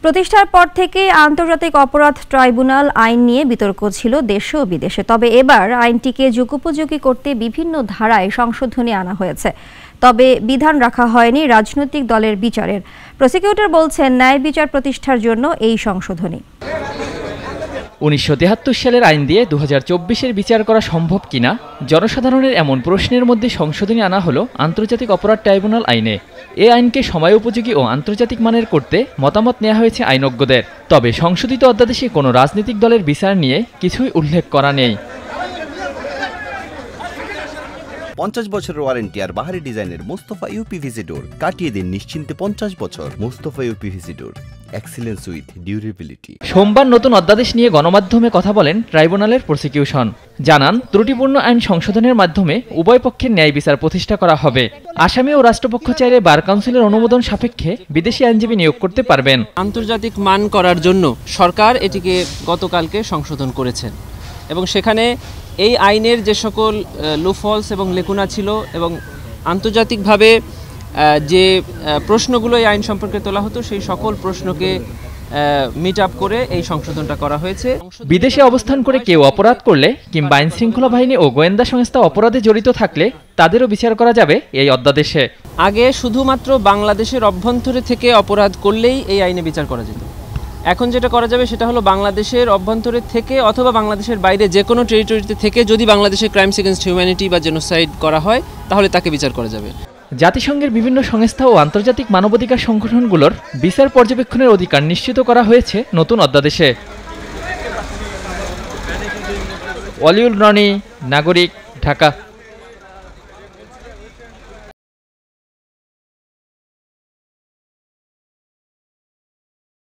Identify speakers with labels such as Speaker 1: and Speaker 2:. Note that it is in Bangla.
Speaker 1: প্রতিষ্ঠার পর থেকে আন্তর্জাতিক অপরাধ ট্রাইব্যুনাল আইন নিয়ে বিতর্ক ছিল দেশে ও বিদেশে। তবে এবার আইনটিকে যুগোপযোগী করতে বিভিন্ন ধারায় সংশোধনী আনা হয়েছে। তবে বিধান রাখা হয়নি রাজনৈতিক দলের বিচারের। প্রসিকিউটর বলছেন, ন্যায় বিচার প্রতিষ্ঠার জন্য এই সংশোধনী।
Speaker 2: ১৯৭৩ সালের আইন দিয়ে ২০২৪-এর বিচার করা সম্ভব কিনা জনসাধারণের এমন প্রশ্নের মধ্যে সংশোধনী আনা হলো আন্তর্জাতিক অপরাধ ট্রাইব্যুনাল আইনে। এই আইনকে সময়োপযোগী ও আন্তর্জাতিক মানের করতে মতামত নেওয়া হয়েছে আইনজ্ঞদের। তবে সংশোধিত অধ্যাদেশে কোনো রাজনৈতিক দলের বিচার নিয়ে কিছুই উল্লেখ করা নেই।
Speaker 3: 50 বছরের ওয়ারেন্টি আর বাহারি ডিজাইনের মুস্তাফা ইউপিভিসি ডোর কাটিয়ে দিন নিশ্চিন্তে 50 বছর। Mustafa uPVC door, excellence with durability.
Speaker 2: সোমবার নতুন অধ্যাদেশ নিয়ে গণমাধ্যমে কথা বলেন ট্রাইব্যুনালের প্রসিকিউশন। জানান, ত্রুটিপূর্ণ আইন সংশোধনের মাধ্যমে উভয় পক্ষের ন্যায় বিচার প্রতিষ্ঠা করা হবে। আসামি ও রাষ্ট্রপক্ষ চাইলে বার কাউন্সিলের অনুমোদন সাপেক্ষে বিদেশি আইনজীবী নিয়োগ করতে পারবেন।
Speaker 4: আন্তর্জাতিক মান করার জন্য সরকার এটিকে গতকালকে সংশোধন করেছেন এবং সেখানে এই আইনের যে সকল লুফলস এবং লেকুনা ছিল এবং আন্তর্জাতিকভাবে যে প্রশ্নগুলো এই আইন সম্পর্কে তোলা হতো সেই সকল প্রশ্নকে মিট আপ করে এই সংশোধনটা করা হয়েছে।
Speaker 2: বিদেশে অবস্থান করে কেউ অপরাধ করলে কিংবা আইন শৃঙ্খলা বাহিনী ও গোয়েন্দা সংস্থা অপরাধে জড়িত থাকলে তাদেরও বিচার করা যাবে এই অধ্যাদেশে।
Speaker 4: আগে শুধুমাত্র বাংলাদেশের অভ্যন্তরে থেকে অপরাধ করলেই এই আইনে বিচার করা যেত। এখন যেটা করা যাবে সেটা হলো বাংলাদেশের অভ্যন্তরে থেকে অথবা বাংলাদেশের বাইরে যে কোনো টেরিটরিতে থেকে যদি বাংলাদেশে ক্রাইমস এগেইনস্ট হিউম্যানিটি বা জেনোসাইড করা হয় তাহলে তাকে বিচার করা যাবে।
Speaker 2: জাতিসংঘের বিভিন্ন সংস্থা ও আন্তর্জাতিক মানবাধিকার সংগঠনগুলোর বিচার পর্যবেক্ষণের অধিকার নিশ্চিত করা হয়েছে নতুন অধ্যাদেশে। ওয়ালিউল রনি, নাগরিক, ঢাকা।